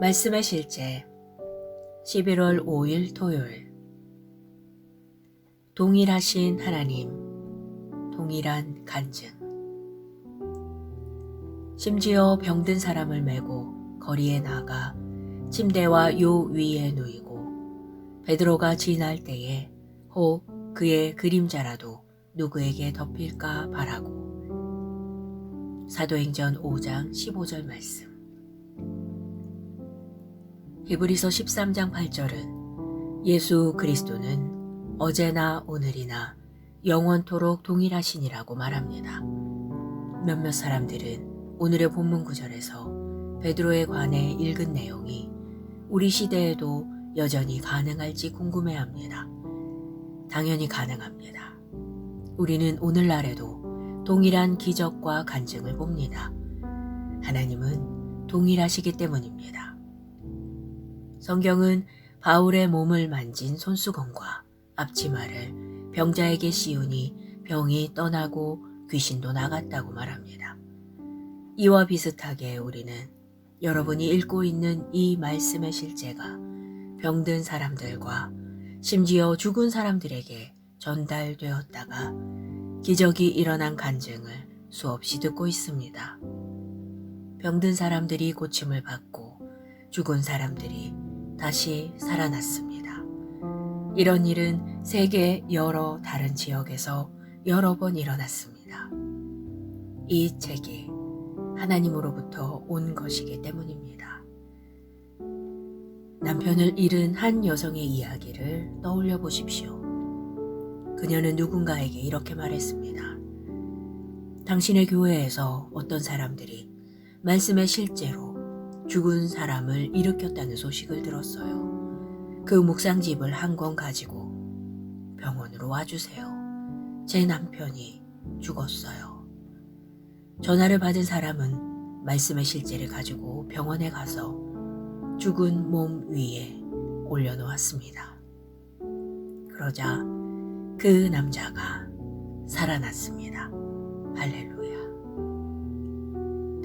말씀의 실제 11월 5일 토요일. 동일하신 하나님, 동일한 간증. 심지어 병든 사람을 메고 거리에 나가 침대와 요 위에 누이고 베드로가 지날 때에 혹 그의 그림자라도 누구에게 덮일까 바라고. 사도행전 5장 15절 말씀. 히브리서 13장 8절은 예수 그리스도는 어제나 오늘이나 영원토록 동일하시니라고 말합니다. 몇몇 사람들은 오늘의 본문 구절에서 베드로에 관해 읽은 내용이 우리 시대에도 여전히 가능할지 궁금해합니다. 당연히 가능합니다. 우리는 오늘날에도 동일한 기적과 간증을 봅니다. 하나님은 동일하시기 때문입니다. 성경은 바울의 몸을 만진 손수건과 앞치마를 병자에게 씌우니 병이 떠나고 귀신도 나갔다고 말합니다. 이와 비슷하게 우리는 여러분이 읽고 있는 이 말씀의 실제가 병든 사람들과 심지어 죽은 사람들에게 전달되었다가 기적이 일어난 간증을 수없이 듣고 있습니다. 병든 사람들이 고침을 받고 죽은 사람들이 다시 살아났습니다. 이런 일은 세계 여러 다른 지역에서 여러 번 일어났습니다. 이 책이 하나님으로부터 온 것이기 때문입니다. 남편을 잃은 한 여성의 이야기를 떠올려 보십시오. 그녀는 누군가에게 이렇게 말했습니다. 당신의 교회에서 어떤 사람들이 말씀에 실제로 죽은 사람을 일으켰다는 소식을 들었어요. 그 묵상집을 한 권 가지고 병원으로 와주세요. 제 남편이 죽었어요. 전화를 받은 사람은 말씀의 실제를 가지고 병원에 가서 죽은 몸 위에 올려놓았습니다. 그러자 그 남자가 살아났습니다. 할렐루야.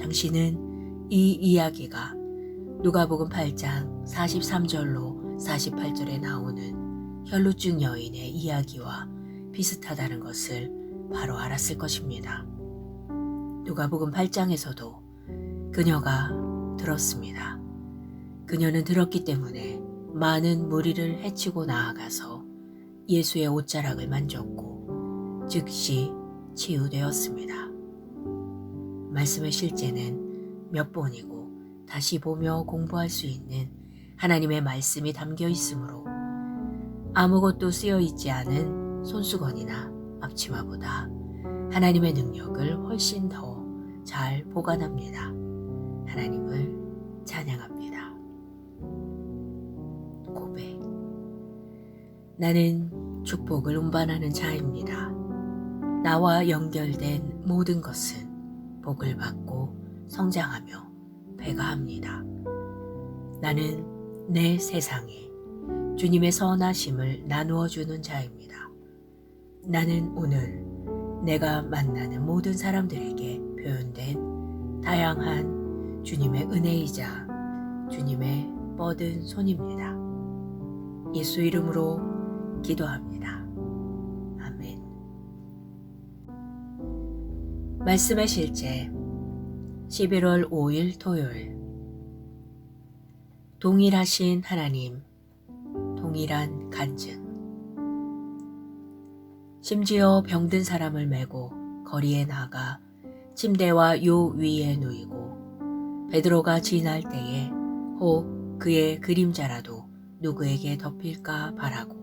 당신은 이 이야기가 누가복음 8장 43절로 48절에 나오는 혈루증 여인의 이야기와 비슷하다는 것을 바로 알았을 것입니다. 누가복음 8장에서도 그녀가 들었습니다. 그녀는 들었기 때문에 많은 무리를 해치고 나아가서 예수의 옷자락을 만졌고 즉시 치유되었습니다. 말씀의 실제는 몇 번이고 다시 보며 공부할 수 있는 하나님의 말씀이 담겨 있으므로 아무것도 쓰여 있지 않은 손수건이나 앞치마보다 하나님의 능력을 훨씬 더 잘 보관합니다. 하나님을 찬양합니다. 고백. 나는 축복을 운반하는 자입니다. 나와 연결된 모든 것은 복을 받고 성장하며 배가합니다. 나는 내 세상에 주님의 선하심을 나누어 주는 자입니다. 나는 오늘 내가 만나는 모든 사람들에게 표현된 다양한 주님의 은혜이자 주님의 뻗은 손입니다. 예수 이름으로 기도합니다. 아멘. 말씀의 실제 11월 5일 토요일. 동일하신 하나님, 동일한 간증. 심지어 병든 사람을 메고 거리에 나가 침대와 요 위에 누이고 베드로가 지날 때에 혹 그의 그림자라도 누구에게 덮일까 바라고.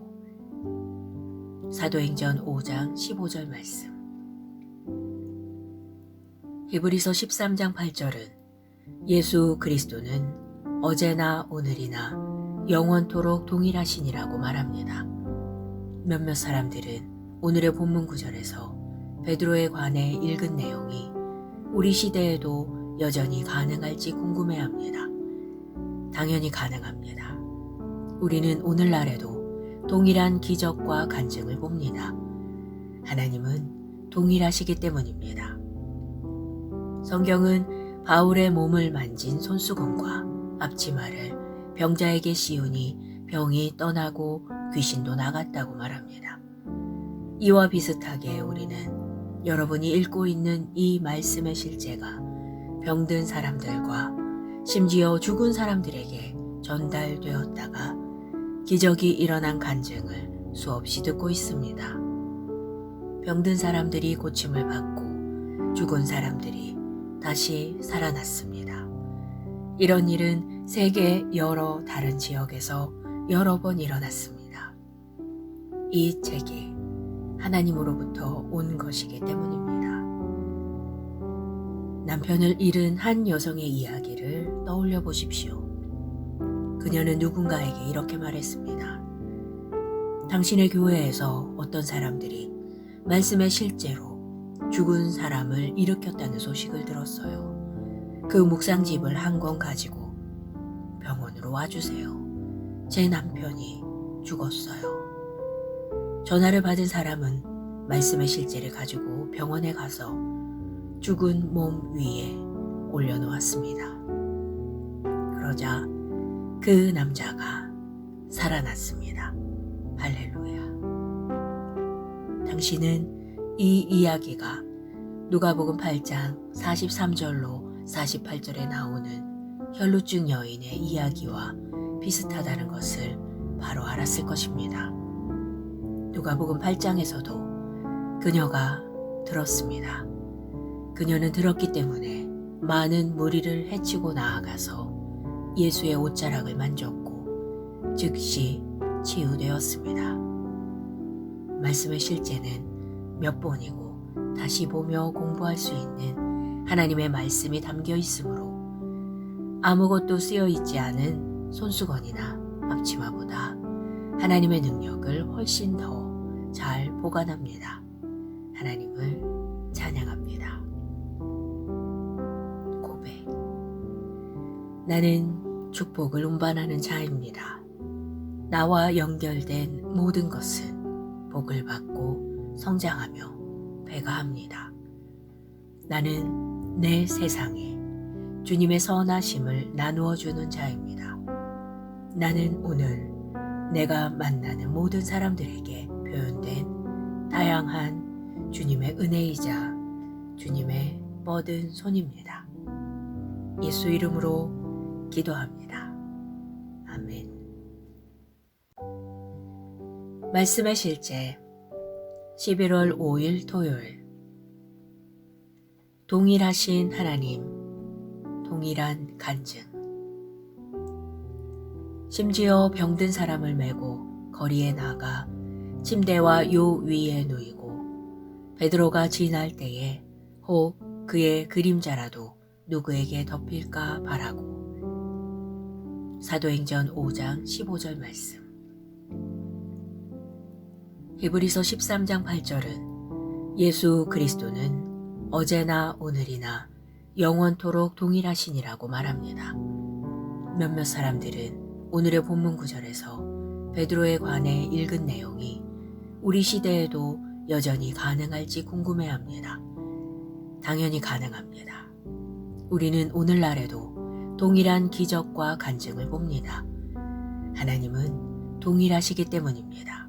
사도행전 5장 15절 말씀. 히브리서 13장 8절은 예수 그리스도는 어제나 오늘이나 영원토록 동일하시니라고 말합니다. 몇몇 사람들은 오늘의 본문 구절에서 베드로에 관해 읽은 내용이 우리 시대에도 여전히 가능할지 궁금해합니다. 당연히 가능합니다. 우리는 오늘날에도 동일한 기적과 간증을 봅니다. 하나님은 동일하시기 때문입니다. 성경은 바울의 몸을 만진 손수건과 앞치마를 병자에게 씌우니 병이 떠나고 귀신도 나갔다고 말합니다. 이와 비슷하게 우리는 여러분이 읽고 있는 이 말씀의 실제가 병든 사람들과 심지어 죽은 사람들에게 전달되었다가 기적이 일어난 간증을 수없이 듣고 있습니다. 병든 사람들이 고침을 받고 죽은 사람들이 다시 살아났습니다. 이런 일은 세계 여러 다른 지역에서 여러 번 일어났습니다. 이 책이 하나님으로부터 온 것이기 때문입니다. 남편을 잃은 한 여성의 이야기를 떠올려 보십시오. 그녀는 누군가에게 이렇게 말했습니다. 당신의 교회에서 어떤 사람들이 말씀의 실제로 죽은 사람을 일으켰다는 소식을 들었어요. 그 묵상집을 한 권 가지고 병원으로 와주세요. 제 남편이 죽었어요. 전화를 받은 사람은 말씀의 실제를 가지고 병원에 가서 죽은 몸 위에 올려놓았습니다. 그러자 그 남자가 살아났습니다. 할렐루야. 당신은 이 이야기가 누가복음 8장 43절로 48절에 나오는 혈루증 여인의 이야기와 비슷하다는 것을 바로 알았을 것입니다. 누가복음 8장에서도 그녀가 들었습니다. 그녀는 들었기 때문에 많은 무리를 헤치고 나아가서 예수의 옷자락을 만졌고 즉시 치유되었습니다. 말씀의 실제는 몇 번이고 다시 보며 공부할 수 있는 하나님의 말씀이 담겨 있으므로 아무것도 쓰여 있지 않은 손수건이나 앞치마보다 하나님의 능력을 훨씬 더 잘 보관합니다. 하나님을 찬양합니다. 고백. 나는 축복을 운반하는 자입니다. 나와 연결된 모든 것은 복을 받고 성장하며 배가합니다. 나는 내 세상에 주님의 선하심을 나누어 주는 자입니다. 나는 오늘 내가 만나는 모든 사람들에게 표현된 다양한 주님의 은혜이자 주님의 뻗은 손입니다. 예수 이름으로 기도합니다. 아멘. 말씀의 실제 11월 5일 토요일. 동일하신 하나님, 동일한 간증. 심지어 병든 사람을 메고 거리에 나가 침대와 요 위에 누이고 베드로가 지날 때에 혹 그의 그림자라도 누구에게 덮일까 바라고. 사도행전 5장 15절 말씀. 히브리서 13장 8절은 예수 그리스도는 어제나 오늘이나 영원토록 동일하시니라고 말합니다. 몇몇 사람들은 오늘의 본문 구절에서 베드로에 관해 읽은 내용이 우리 시대에도 여전히 가능할지 궁금해합니다. 당연히 가능합니다. 우리는 오늘날에도 동일한 기적과 간증을 봅니다. 하나님은 동일하시기 때문입니다.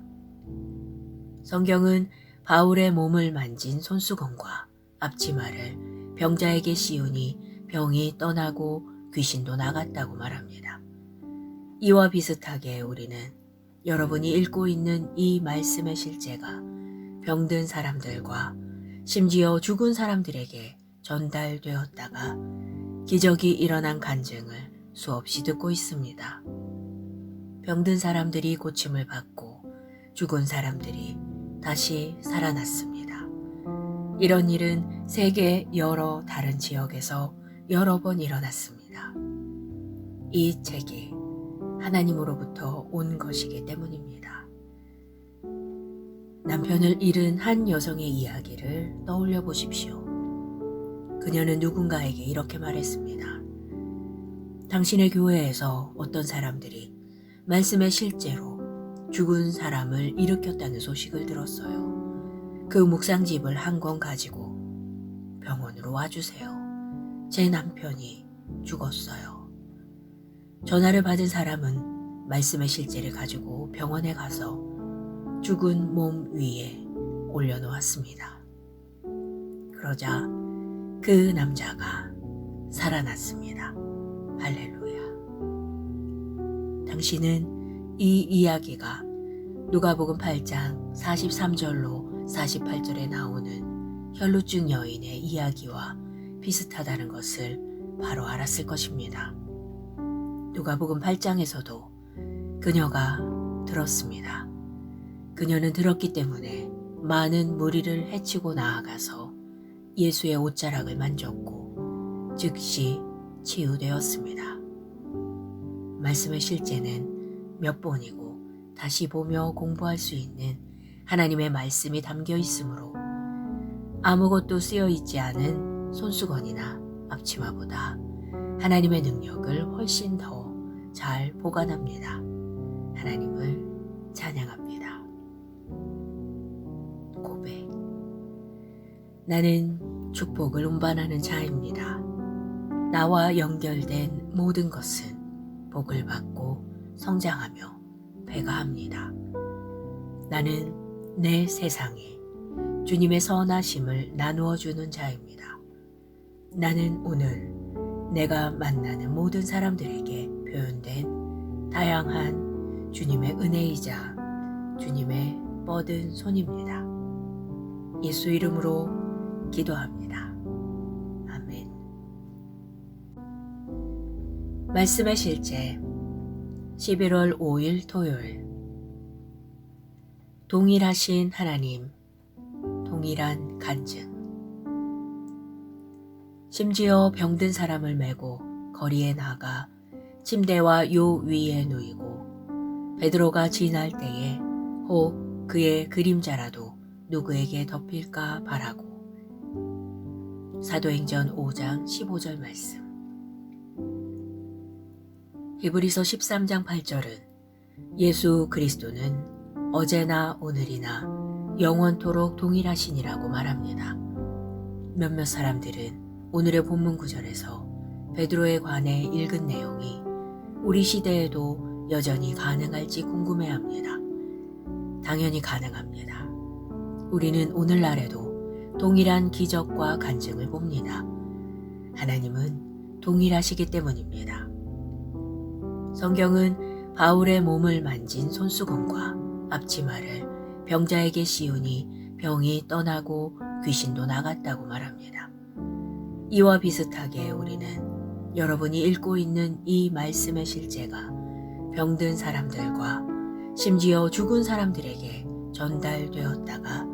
성경은 바울의 몸을 만진 손수건과 앞치마를 병자에게 씌우니 병이 떠나고 귀신도 나갔다고 말합니다. 이와 비슷하게 우리는 여러분이 읽고 있는 이 말씀의 실제가 병든 사람들과 심지어 죽은 사람들에게 전달되었다가 기적이 일어난 간증을 수없이 듣고 있습니다. 병든 사람들이 고침을 받고 죽은 사람들이 다시 살아났습니다. 이런 일은 세계 여러 다른 지역에서 여러 번 일어났습니다. 이 책이 하나님으로부터 온 것이기 때문입니다. 남편을 잃은 한 여성의 이야기를 떠올려 보십시오. 그녀는 누군가에게 이렇게 말했습니다. 당신의 교회에서 어떤 사람들이 말씀의 실제로 죽은 사람을 일으켰다는 소식을 들었어요. 그 묵상집을 한 권 가지고 병원으로 와주세요. 제 남편이 죽었어요. 전화를 받은 사람은 말씀의 실제를 가지고 병원에 가서 죽은 몸 위에 올려놓았습니다. 그러자 그 남자가 살아났습니다. 할렐루야. 당신은 이 이야기가 누가복음 8장 43절로 48절에 나오는 혈루증 여인의 이야기와 비슷하다는 것을 바로 알았을 것입니다. 누가복음 8장에서도 그녀가 들었습니다. 그녀는 들었기 때문에 많은 무리를 해치고 나아가서 예수의 옷자락을 만졌고 즉시 치유되었습니다. 말씀의 실제는 몇 번이고 다시 보며 공부할 수 있는 하나님의 말씀이 담겨 있으므로 아무것도 쓰여 있지 않은 손수건이나 앞치마보다 하나님의 능력을 훨씬 더 잘 보관합니다. 하나님을 찬양합니다. 고백. 나는 축복을 운반하는 자입니다. 나와 연결된 모든 것은 복을 받고 성장하며 배가합니다. 나는 내 세상에 주님의 선하심을 나누어 주는 자입니다. 나는 오늘 내가 만나는 모든 사람들에게 표현된 다양한 주님의 은혜이자 주님의 뻗은 손입니다. 예수 이름으로 기도합니다. 아멘. 말씀의 실제 11월 5일 토요일. 동일하신 하나님, 동일한 간증. 심지어 병든 사람을 메고 거리에 나가 침대와 요 위에 누이고 베드로가 지날 때에 혹 그의 그림자라도 누구에게 덮일까 바라고. 사도행전 5장 15절 말씀. 히브리서 13장 8절은 예수 그리스도는 어제나 오늘이나 영원토록 동일하시니라고 말합니다. 몇몇 사람들은 오늘의 본문 구절에서 베드로에 관해 읽은 내용이 우리 시대에도 여전히 가능할지 궁금해합니다. 당연히 가능합니다. 우리는 오늘날에도 동일한 기적과 간증을 봅니다. 하나님은 동일하시기 때문입니다. 성경은 바울의 몸을 만진 손수건과 앞치마를 병자에게 씌우니 병이 떠나고 귀신도 나갔다고 말합니다. 이와 비슷하게 우리는 여러분이 읽고 있는 이 말씀의 실제가 병든 사람들과 심지어 죽은 사람들에게 전달되었다가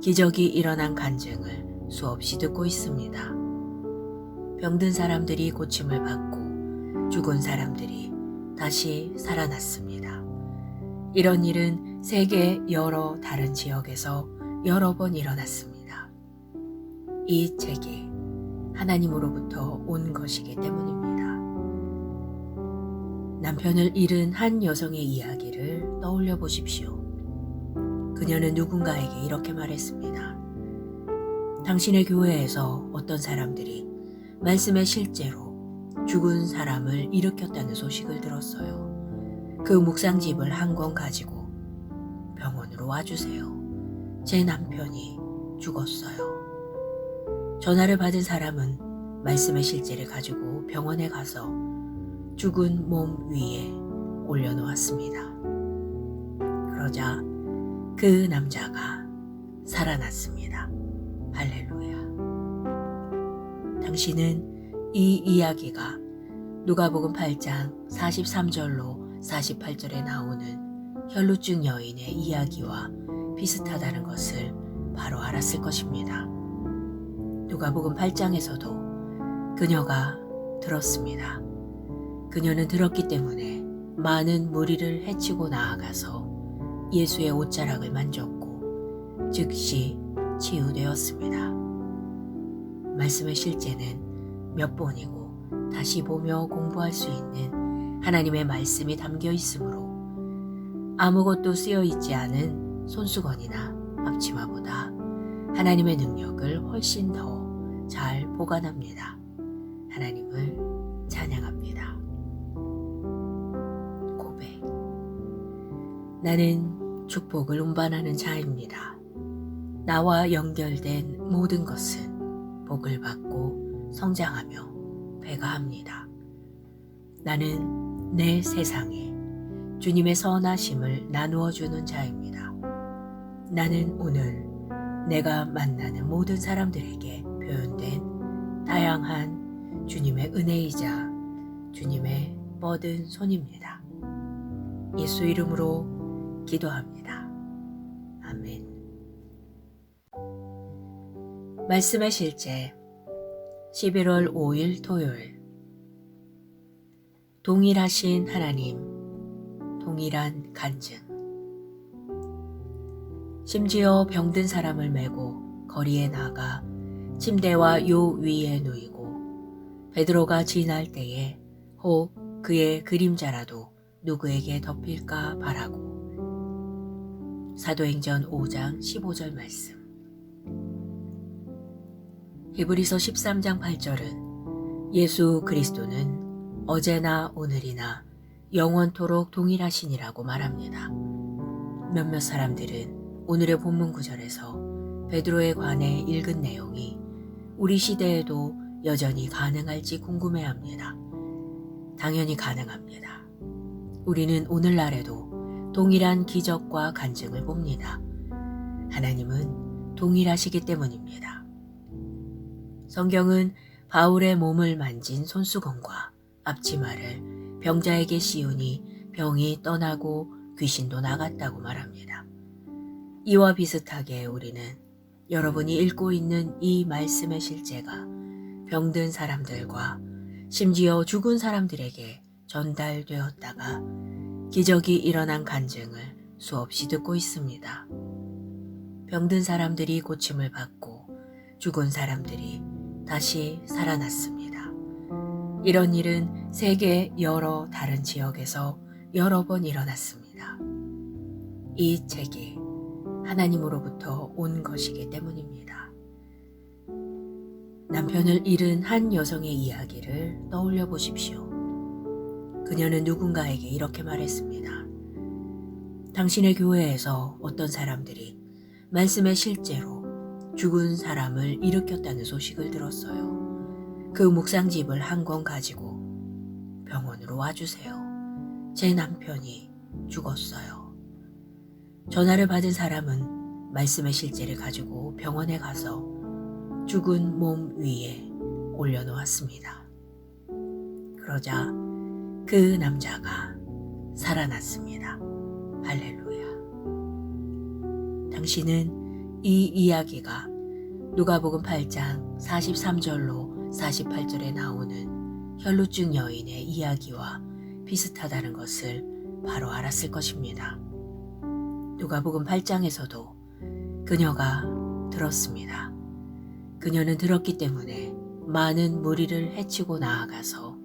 기적이 일어난 간증을 수없이 듣고 있습니다. 병든 사람들이 고침을 받고 죽은 사람들이 다시 살아났습니다. 이런 일은 세계 여러 다른 지역에서 여러 번 일어났습니다. 이 책이 하나님으로부터 온 것이기 때문입니다. 남편을 잃은 한 여성의 이야기를 떠올려 보십시오. 그녀는 누군가에게 이렇게 말했습니다. 당신의 교회에서 어떤 사람들이 말씀의 실제로 죽은 사람을 일으켰다는 소식을 들었어요. 그 묵상집을 한 권 가지고 병원으로 와주세요. 제 남편이 죽었어요. 전화를 받은 사람은 말씀의 실제를 가지고 병원에 가서 죽은 몸 위에 올려놓았습니다. 그러자 그 남자가 살아났습니다. 할렐루야. 당신은 이 이야기가 누가복음 8장 43절로 48절에 나오는 혈루증 여인의 이야기와 비슷하다는 것을 바로 알았을 것입니다. 누가복음 8장에서도 그녀가 들었습니다. 그녀는 들었기 때문에 많은 무리를 해치고 나아가서 예수의 옷자락을 만졌고 즉시 치유되었습니다. 말씀의 실제는 몇 번이고 다시 보며 공부할 수 있는 하나님의 말씀이 담겨 있으므로 아무것도 쓰여 있지 않은 손수건이나 앞치마보다 하나님의 능력을 훨씬 더 잘 보관합니다. 하나님을 찬양합니다. 나는 축복을 운반하는 자입니다. 나와 연결된 모든 것은 복을 받고 성장하며 배가합니다. 나는 내 세상에 주님의 선하심을 나누어 주는 자입니다. 나는 오늘 내가 만나는 모든 사람들에게 표현된 다양한 주님의 은혜이자 주님의 뻗은 손입니다. 예수 이름으로 기도합니다. 아멘. 말씀의 실제 11월 5일 토요일. 동일하신 하나님, 동일한 간증. 심지어 병든 사람을 메고 거리에 나가 침대와 요 위에 누이고 베드로가 지날 때에 혹 그의 그림자라도 누구에게 덮일까 바라고. 사도행전 5장 15절 말씀. 히브리서 13장 8절은 예수 그리스도는 어제나 오늘이나 영원토록 동일하시니라고 말합니다. 몇몇 사람들은 오늘의 본문 구절에서 베드로에 관해 읽은 내용이 우리 시대에도 여전히 가능할지 궁금해합니다. 당연히 가능합니다. 우리는 오늘날에도 동일한 기적과 간증을 봅니다. 하나님은 동일하시기 때문입니다. 성경은 바울의 몸을 만진 손수건과 앞치마를 병자에게 씌우니 병이 떠나고 귀신도 나갔다고 말합니다. 이와 비슷하게 우리는 여러분이 읽고 있는 이 말씀의 실제가 병든 사람들과 심지어 죽은 사람들에게 전달되었다가 기적이 일어난 간증을 수없이 듣고 있습니다. 병든 사람들이 고침을 받고 죽은 사람들이 다시 살아났습니다. 이런 일은 세계 여러 다른 지역에서 여러 번 일어났습니다. 이 책이 하나님으로부터 온 것이기 때문입니다. 남편을 잃은 한 여성의 이야기를 떠올려 보십시오. 그녀는 누군가에게 이렇게 말했습니다. 당신의 교회에서 어떤 사람들이 말씀에 실제로 죽은 사람을 일으켰다는 소식을 들었어요. 그 묵상집을 한 권 가지고 병원으로 와주세요. 제 남편이 죽었어요. 전화를 받은 사람은 말씀의 실제를 가지고 병원에 가서 죽은 몸 위에 올려놓았습니다. 그러자 그 남자가 살아났습니다. 할렐루야. 당신은 이 이야기가 누가복음 8장 43절로 48절에 나오는 혈루증 여인의 이야기와 비슷하다는 것을 바로 알았을 것입니다. 누가복음 8장에서도 그녀가 들었습니다. 그녀는 들었기 때문에 많은 무리를 해치고 나아가서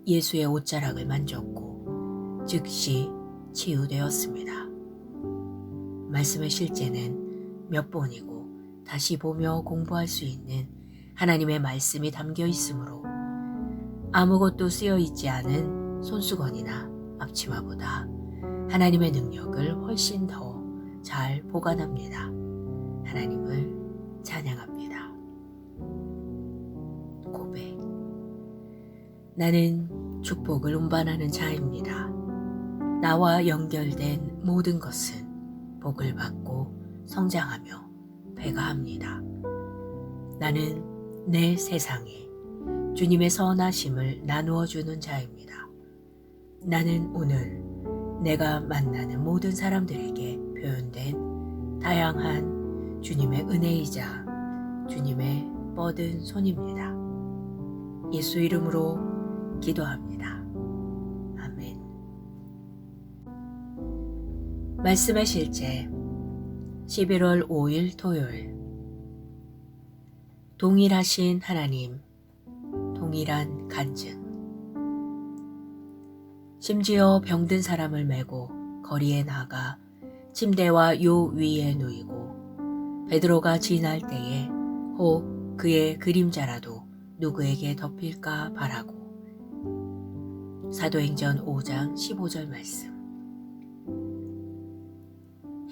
예수의 옷자락을 만졌고 즉시 치유되었습니다. 말씀의 실제는 몇 번이고 다시 보며 공부할 수 있는 하나님의 말씀이 담겨 있으므로 아무것도 쓰여 있지 않은 손수건이나 앞치마보다 하나님의 능력을 훨씬 더 잘 보관합니다. 하나님을 찬양합니다. 고백. 나는 축복을 운반하는 자입니다. 나와 연결된 모든 것은 복을 받고 성장하며 배가합니다. 나는 내 세상에 주님의 선하심을 나누어 주는 자입니다. 나는 오늘 내가 만나는 모든 사람들에게 표현된 다양한 주님의 은혜이자 주님의 뻗은 손입니다. 예수 이름으로 기도합니다. 아멘. 말씀의 실제 11월 5일 토요일. 동일하신 하나님, 동일한 간증. 심지어 병든 사람을 메고 거리에 나가 침대와 요 위에 누이고 베드로가 지날 때에 혹 그의 그림자라도 누구에게 덮일까 바라고. 사도행전 5장 15절 말씀.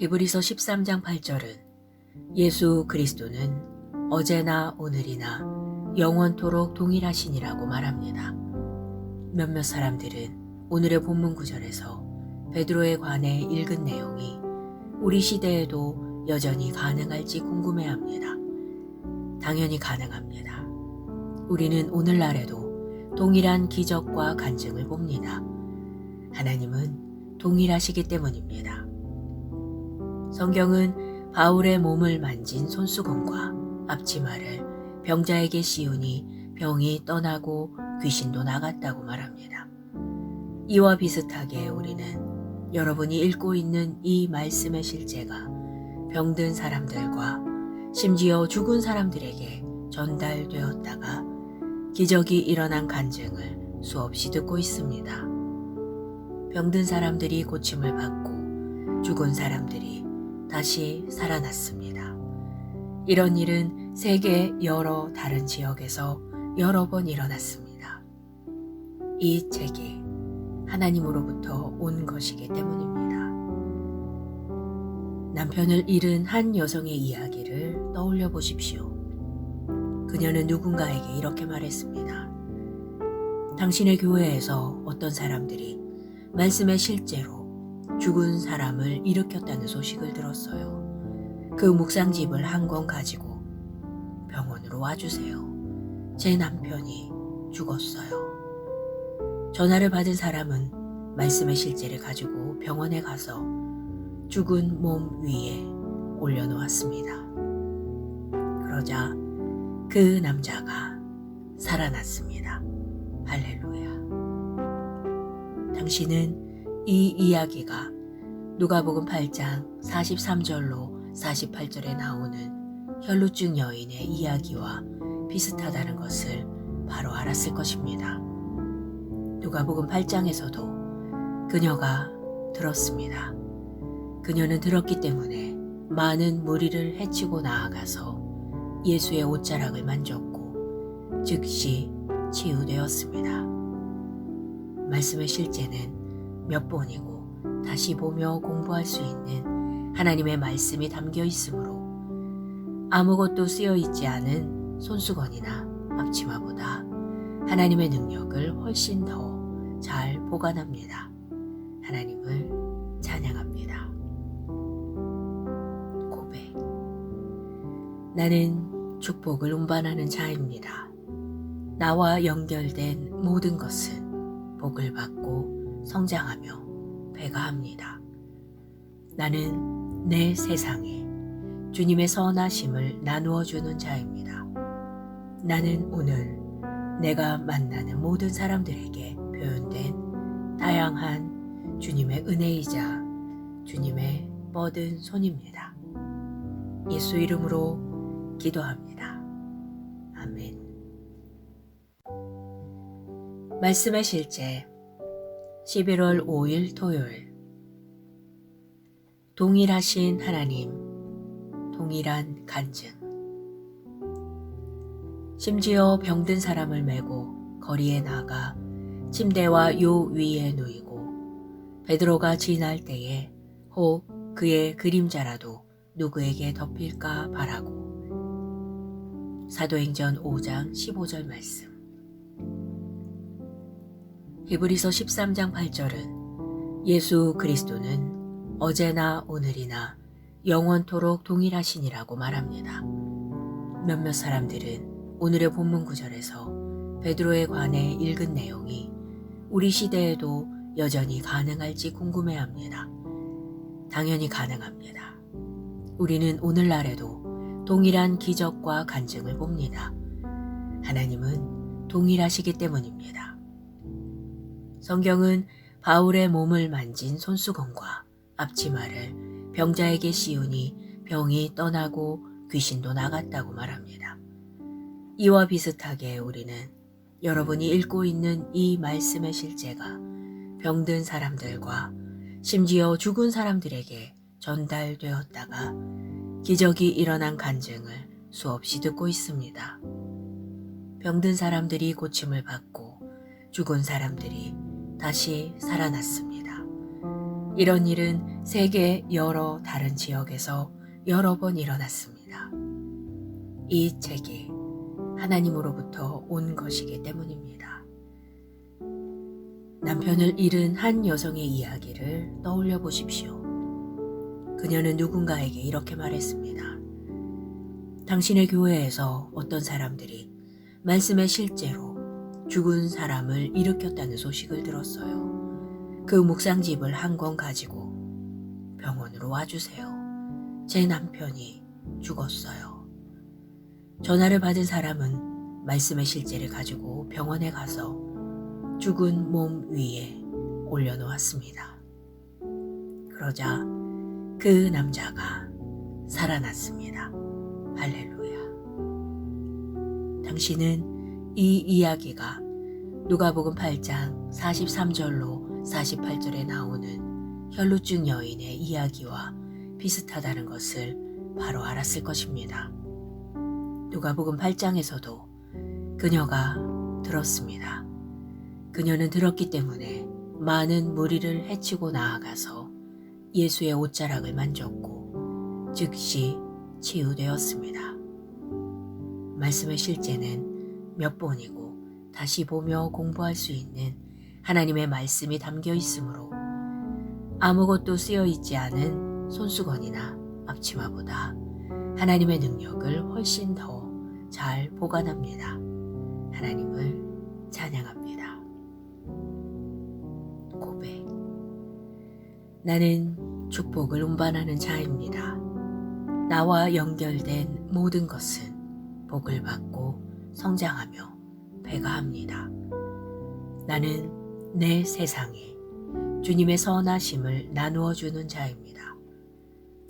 히브리서 13장 8절은 예수 그리스도는 어제나 오늘이나 영원토록 동일하시니라고 말합니다. 몇몇 사람들은 오늘의 본문 구절에서 베드로에 관해 읽은 내용이 우리 시대에도 여전히 가능할지 궁금해합니다. 당연히 가능합니다. 우리는 오늘날에도 동일한 기적과 간증을 봅니다. 하나님은 동일하시기 때문입니다. 성경은 바울의 몸을 만진 손수건과 앞치마를 병자에게 씌우니 병이 떠나고 귀신도 나갔다고 말합니다. 이와 비슷하게 우리는 여러분이 읽고 있는 이 말씀의 실제가 병든 사람들과 심지어 죽은 사람들에게 전달되었다가 기적이 일어난 간증을 수없이 듣고 있습니다. 병든 사람들이 고침을 받고 죽은 사람들이 다시 살아났습니다. 이런 일은 세계 여러 다른 지역에서 여러 번 일어났습니다. 이 책이 하나님으로부터 온 것이기 때문입니다. 남편을 잃은 한 여성의 이야기를 떠올려 보십시오. 그녀는 누군가에게 이렇게 말했습니다. 당신의 교회에서 어떤 사람들이 말씀에 실제로 죽은 사람을 일으켰다는 소식을 들었어요. 그 묵상집을 한 권 가지고 병원으로 와주세요. 제 남편이 죽었어요. 전화를 받은 사람은 말씀의 실제를 가지고 병원에 가서 죽은 몸 위에 올려놓았습니다. 그러자 그 남자가 살아났습니다. 할렐루야. 당신은 이 이야기가 누가복음 8장 43절로 48절에 나오는 혈루증 여인의 이야기와 비슷하다는 것을 바로 알았을 것입니다. 누가복음 8장에서도 그녀가 들었습니다. 그녀는 들었기 때문에 많은 무리를 해치고 나아가서 예수의 옷자락을 만졌고 즉시 치유되었습니다. 말씀의 실제는 몇 번이고 다시 보며 공부할 수 있는 하나님의 말씀이 담겨 있으므로 아무것도 쓰여 있지 않은 손수건이나 앞치마보다 하나님의 능력을 훨씬 더 잘 보관합니다. 하나님을 찬양합니다. 고백. 나는 축복을 운반하는 자입니다. 나와 연결된 모든 것은 복을 받고 성장하며 배가합니다. 나는 내 세상에 주님의 선하심을 나누어 주는 자입니다. 나는 오늘 내가 만나는 모든 사람들에게 표현된 다양한 주님의 은혜이자 주님의 뻗은 손입니다. 예수 이름으로 기도합니다. 아멘. 말씀의 실제 11월 5일 토요일. 동일하신 하나님, 동일한 간증. 심지어 병든 사람을 메고 거리에 나가 침대와 요 위에 누이고 베드로가 지날 때에 혹 그의 그림자라도 누구에게 덮일까 바라고. 사도행전 5장 15절 말씀. 히브리서 13장 8절은 예수 그리스도는 어제나 오늘이나 영원토록 동일하시니라고 말합니다. 몇몇 사람들은 오늘의 본문 구절에서 베드로에 관해 읽은 내용이 우리 시대에도 여전히 가능할지 궁금해합니다. 당연히 가능합니다. 우리는 오늘날에도 동일한 기적과 간증을 봅니다. 하나님은 동일하시기 때문입니다. 성경은 바울의 몸을 만진 손수건과 앞치마를 병자에게 씌우니 병이 떠나고 귀신도 나갔다고 말합니다. 이와 비슷하게 우리는 여러분이 읽고 있는 이 말씀의 실제가 병든 사람들과 심지어 죽은 사람들에게 전달되었다가 기적이 일어난 간증을 수없이 듣고 있습니다. 병든 사람들이 고침을 받고 죽은 사람들이 다시 살아났습니다. 이런 일은 세계 여러 다른 지역에서 여러 번 일어났습니다. 이 책이 하나님으로부터 온 것이기 때문입니다. 남편을 잃은 한 여성의 이야기를 떠올려 보십시오. 그녀는 누군가에게 이렇게 말했습니다. 당신의 교회에서 어떤 사람들이 말씀에 실제로 죽은 사람을 일으켰다는 소식을 들었어요. 그 묵상집을 한 권 가지고 병원으로 와주세요. 제 남편이 죽었어요. 전화를 받은 사람은 말씀의 실제를 가지고 병원에 가서 죽은 몸 위에 올려놓았습니다. 그러자 그 남자가 살아났습니다. 할렐루야. 당신은 이 이야기가 누가복음 8장 43절로 48절에 나오는 혈루증 여인의 이야기와 비슷하다는 것을 바로 알았을 것입니다. 누가복음 8장에서도 그녀가 들었습니다. 그녀는 들었기 때문에 많은 무리를 해치고 나아가서 예수의 옷자락을 만졌고 즉시 치유되었습니다. 말씀의 실제는 몇 번이고 다시 보며 공부할 수 있는 하나님의 말씀이 담겨 있으므로 아무것도 쓰여 있지 않은 손수건이나 앞치마보다 하나님의 능력을 훨씬 더 잘 보관합니다. 하나님을 찬양합니다. 고백. 나는 축복을 운반하는 자입니다. 나와 연결된 모든 것은 복을 받고 성장하며 배가합니다. 나는 내 세상에 주님의 선하심을 나누어 주는 자입니다.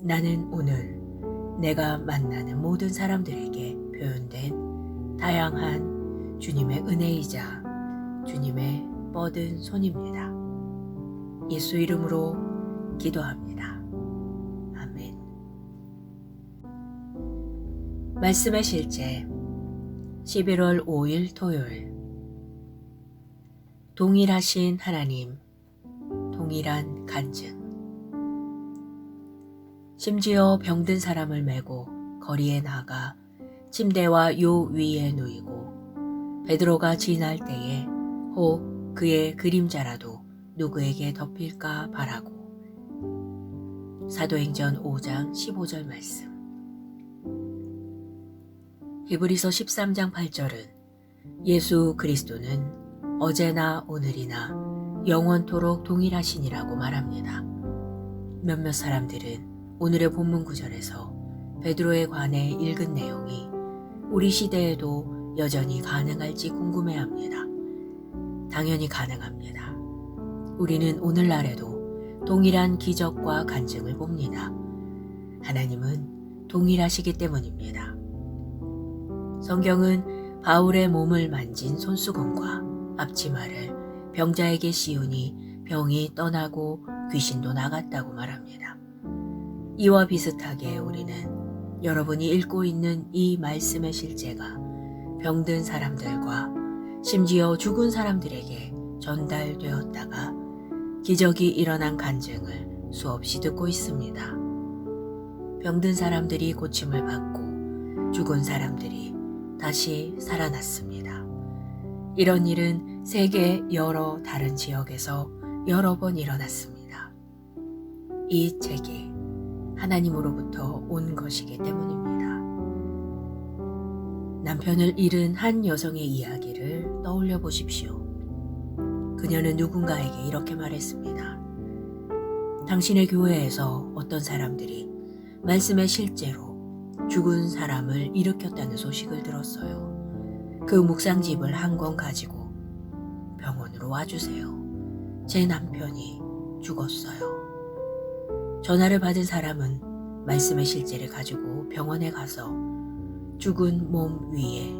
나는 오늘 내가 만나는 모든 사람들에게 표현된 다양한 주님의 은혜이자 주님의 뻗은 손입니다. 예수 이름으로 기도합니다. 아멘. 말씀의 실제 11월 5일 토요일. 동일하신 하나님, 동일한 간증. 심지어 병든 사람을 메고 거리에 나가 침대와 요 위에 누이고 베드로가 지날 때에 혹 그의 그림자라도 누구에게 덮일까 바라고. 사도행전 5장 15절 말씀. 히브리서 13장 8절은 예수 그리스도는 어제나 오늘이나 영원토록 동일하시니라고 말합니다. 몇몇 사람들은 오늘의 본문 구절에서 베드로에 관해 읽은 내용이 우리 시대에도 여전히 가능할지 궁금해합니다. 당연히 가능합니다. 우리는 오늘날에도 동일한 기적과 간증을 봅니다. 하나님은 동일하시기 때문입니다. 성경은 바울의 몸을 만진 손수건과 앞치마를 병자에게 씌우니 병이 떠나고 귀신도 나갔다고 말합니다. 이와 비슷하게 우리는 여러분이 읽고 있는 이 말씀의 실제가 병든 사람들과 심지어 죽은 사람들에게 전달되었다가 기적이 일어난 간증을 수없이 듣고 있습니다. 병든 사람들이 고침을 받고 죽은 사람들이 다시 살아났습니다. 이런 일은 세계 여러 다른 지역에서 여러 번 일어났습니다. 이 책이 하나님으로부터 온 것이기 때문입니다. 남편을 잃은 한 여성의 이야기를 떠올려 보십시오. 그녀는 누군가에게 이렇게 말했습니다. 당신의 교회에서 어떤 사람들이 말씀에 실제로 죽은 사람을 일으켰다는 소식을 들었어요. 그 묵상집을 한 권 가지고 병원으로 와주세요. 제 남편이 죽었어요. 전화를 받은 사람은 말씀의 실제를 가지고 병원에 가서 죽은 몸 위에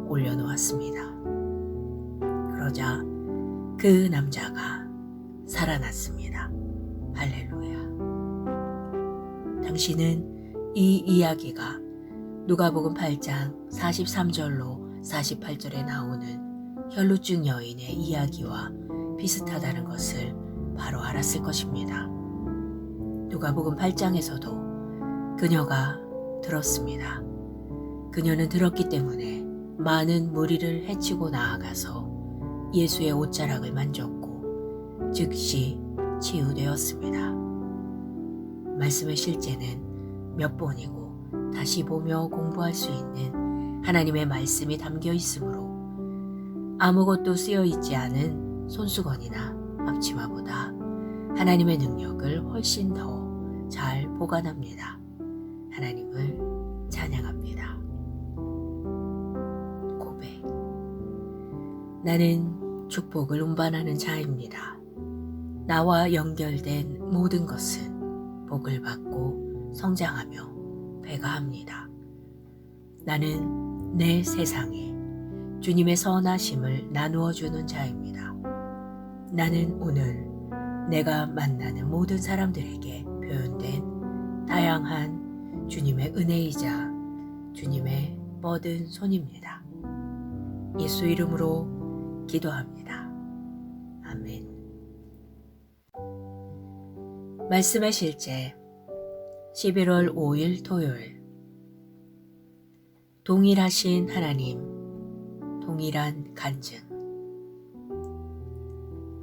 올려놓았습니다. 그러자 그 남자가 살아났습니다. 할렐루야. 당신은 이 이야기가 누가복음 8장 43절로 48절에 나오는 혈루증 여인의 이야기와 비슷하다는 것을 바로 알았을 것입니다. 누가복음 8장에서도 그녀가 들었습니다. 그녀는 들었기 때문에 많은 무리를 해치고 나아가서 예수의 옷자락을 만졌고 즉시 치유되었습니다. 말씀의 실제는 몇 번이고 다시 보며 공부할 수 있는 하나님의 말씀이 담겨 있으므로 아무것도 쓰여 있지 않은 손수건이나 앞치마보다 하나님의 능력을 훨씬 더 잘 보관합니다. 하나님을 찬양합니다. 고백. 나는 축복을 운반하는 자입니다. 나와 연결된 모든 것은 복을 받고 성장하며 배가합니다. 나는 내 세상에 주님의 선하심을 나누어 주는 자입니다. 나는 오늘 내가 만나는 모든 사람들에게 표현된 다양한 주님의 은혜이자 주님의 뻗은 손입니다. 예수 이름으로 기도합니다. 아멘. 말씀의 실제 11월 5일 토요일. 동일하신 하나님, 동일한 간증.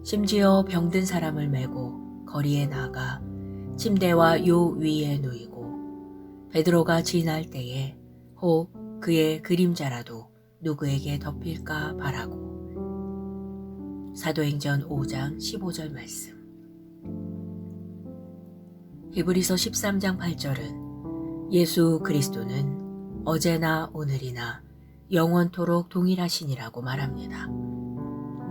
심지어 병든 사람을 메고 거리에 나가 침대와 요 위에 누이고 베드로가 지날 때에 혹 그의 그림자라도 누구에게 덮일까 바라고. 사도행전 5장 15절 말씀. 히브리서 13장 8절은 예수 그리스도는 어제나 오늘이나 영원토록 동일하시니라고 말합니다.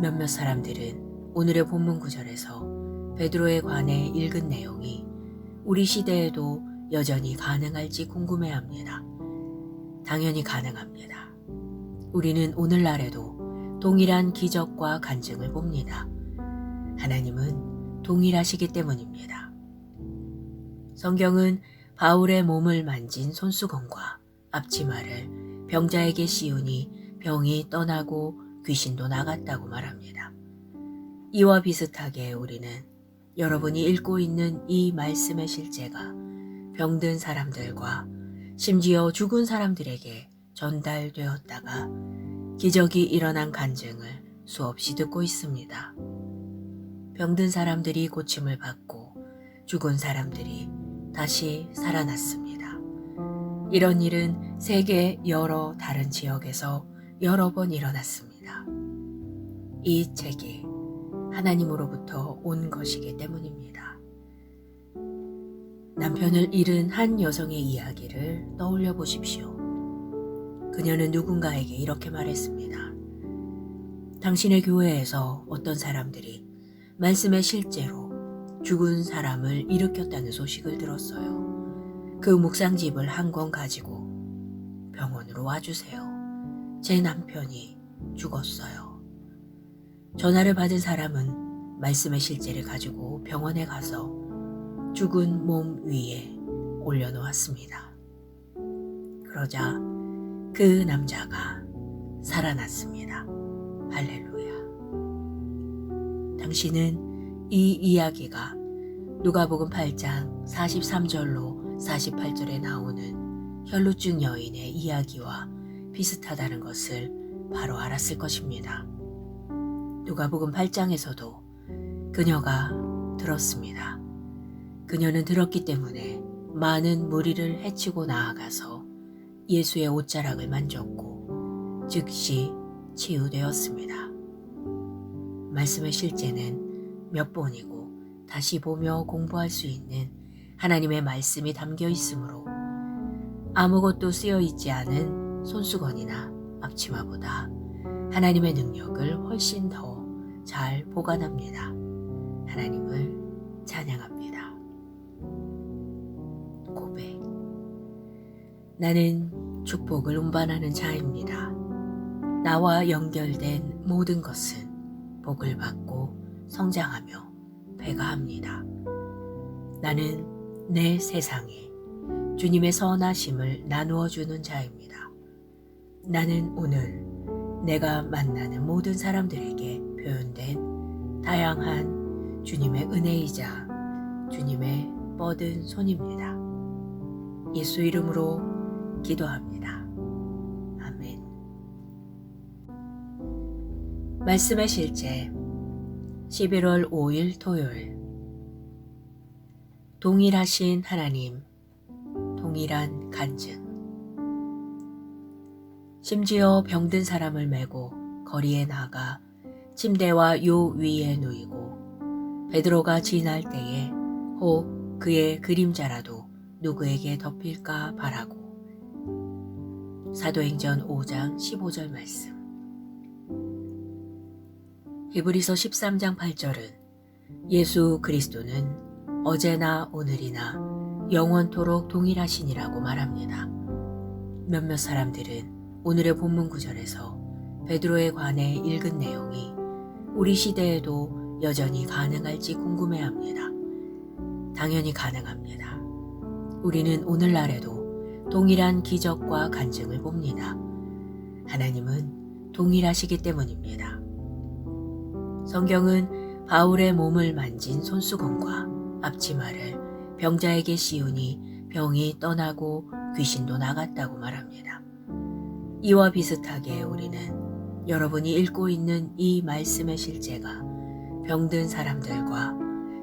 몇몇 사람들은 오늘의 본문 구절에서 베드로에 관해 읽은 내용이 우리 시대에도 여전히 가능할지 궁금해합니다. 당연히 가능합니다. 우리는 오늘날에도 동일한 기적과 간증을 봅니다. 하나님은 동일하시기 때문입니다. 성경은 바울의 몸을 만진 손수건과 앞치마를 병자에게 씌우니 병이 떠나고 귀신도 나갔다고 말합니다. 이와 비슷하게 우리는 여러분이 읽고 있는 이 말씀의 실제가 병든 사람들과 심지어 죽은 사람들에게 전달되었다가 기적이 일어난 간증을 수없이 듣고 있습니다. 병든 사람들이 고침을 받고 죽은 사람들이 다시 살아났습니다. 이런 일은 세계 여러 다른 지역에서 여러 번 일어났습니다. 이 책이 하나님으로부터 온 것이기 때문입니다. 남편을 잃은 한 여성의 이야기를 떠올려 보십시오. 그녀는 누군가에게 이렇게 말했습니다. 당신의 교회에서 어떤 사람들이 말씀의 실제로 죽은 사람을 일으켰다는 소식을 들었어요. 그 묵상집을 한 권 가지고 병원으로 와주세요. 제 남편이 죽었어요. 전화를 받은 사람은 말씀의 실제를 가지고 병원에 가서 죽은 몸 위에 올려놓았습니다. 그러자 그 남자가 살아났습니다. 할렐루야. 당신은 이 이야기가 누가복음 8장 43절로 48절에 나오는 혈루증 여인의 이야기와 비슷하다는 것을 바로 알았을 것입니다. 누가복음 8장에서도 그녀가 들었습니다. 그녀는 들었기 때문에 많은 무리를 해치고 나아가서 예수의 옷자락을 만졌고 즉시 치유되었습니다. 말씀의 실제는 몇 번이고 다시 보며 공부할 수 있는 하나님의 말씀이 담겨 있으므로 아무것도 쓰여 있지 않은 손수건이나 앞치마보다 하나님의 능력을 훨씬 더 잘 보관합니다. 하나님을 찬양합니다. 고백. 나는 축복을 운반하는 자입니다. 나와 연결된 모든 것은 복을 받고 성장하며 배가합니다. 나는 내 세상에 주님의 선하심을 나누어 주는 자입니다. 나는 오늘 내가 만나는 모든 사람들에게 표현된 다양한 주님의 은혜이자 주님의 뻗은 손입니다. 예수 이름으로 기도합니다. 아멘. 말씀의 실제 11월 5일 토요일. 동일하신 하나님, 동일한 간증. 심지어 병든 사람을 메고 거리에 나가 침대와 요 위에 누이고 베드로가 지날 때에 혹 그의 그림자라도 누구에게 덮일까 바라고. 사도행전 5장 15절 말씀. 히브리서 13장 8절은 예수 그리스도는 어제나 오늘이나 영원토록 동일하시니라고 말합니다. 몇몇 사람들은 오늘의 본문 구절에서 베드로에 관해 읽은 내용이 우리 시대에도 여전히 가능할지 궁금해합니다. 당연히 가능합니다. 우리는 오늘날에도 동일한 기적과 간증을 봅니다. 하나님은 동일하시기 때문입니다. 성경은 바울의 몸을 만진 손수건과 앞치마를 병자에게 씌우니 병이 떠나고 귀신도 나갔다고 말합니다. 이와 비슷하게 우리는 여러분이 읽고 있는 이 말씀의 실제가 병든 사람들과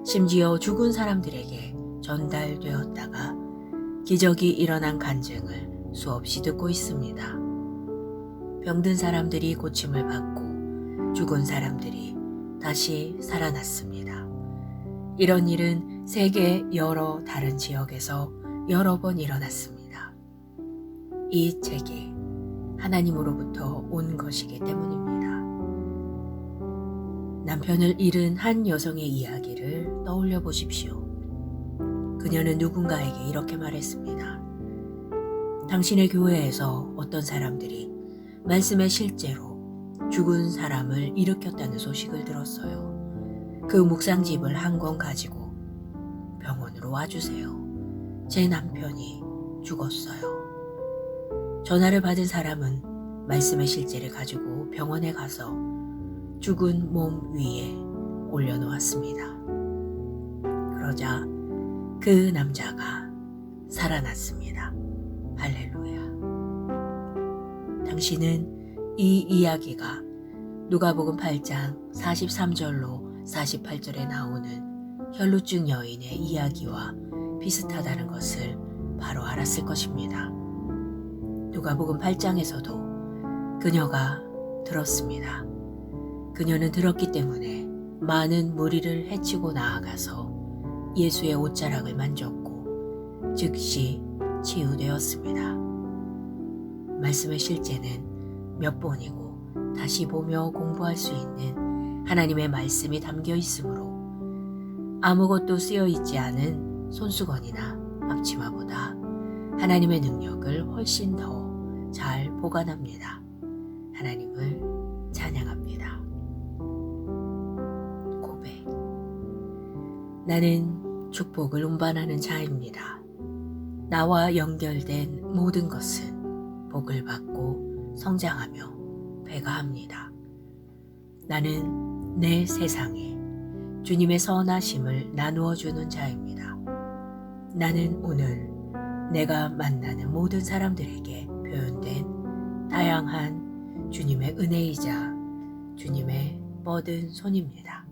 심지어 죽은 사람들에게 전달되었다가 기적이 일어난 간증을 수없이 듣고 있습니다. 병든 사람들이 고침을 받고 죽은 사람들이 다시 살아났습니다. 이런 일은 세계 여러 다른 지역에서 여러 번 일어났습니다. 이 책이 하나님으로부터 온 것이기 때문입니다. 남편을 잃은 한 여성의 이야기를 떠올려 보십시오. 그녀는 누군가에게 이렇게 말했습니다. 당신의 교회에서 어떤 사람들이 말씀에 실제로 죽은 사람을 일으켰다는 소식을 들었어요. 그 묵상집을 한 권 가지고 병원으로 와주세요. 제 남편이 죽었어요. 전화를 받은 사람은 말씀의 실제를 가지고 병원에 가서 죽은 몸 위에 올려놓았습니다. 그러자 그 남자가 살아났습니다. 할렐루야. 당신은 이 이야기가 누가복음 8장 43절로 48절에 나오는 혈루증 여인의 이야기와 비슷하다는 것을 바로 알았을 것입니다. 누가복음 8장에서도 그녀가 들었습니다. 그녀는 들었기 때문에 많은 무리를 해치고 나아가서 예수의 옷자락을 만졌고 즉시 치유되었습니다. 말씀의 실제는 몇 번이고 다시 보며 공부할 수 있는 하나님의 말씀이 담겨 있으므로 아무것도 쓰여 있지 않은 손수건이나 앞치마보다 하나님의 능력을 훨씬 더 잘 보관합니다. 하나님을 찬양합니다. 고백. 나는 축복을 운반하는 자입니다. 나와 연결된 모든 것은 복을 받고 성장하며 배가합니다. 나는 내 세상에 주님의 선하심을 나누어 주는 자입니다. 나는 오늘 내가 만나는 모든 사람들에게 표현된 다양한 주님의 은혜이자 주님의 뻗은 손입니다.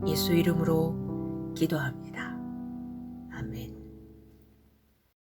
예수 이름으로 기도합니다. 아멘.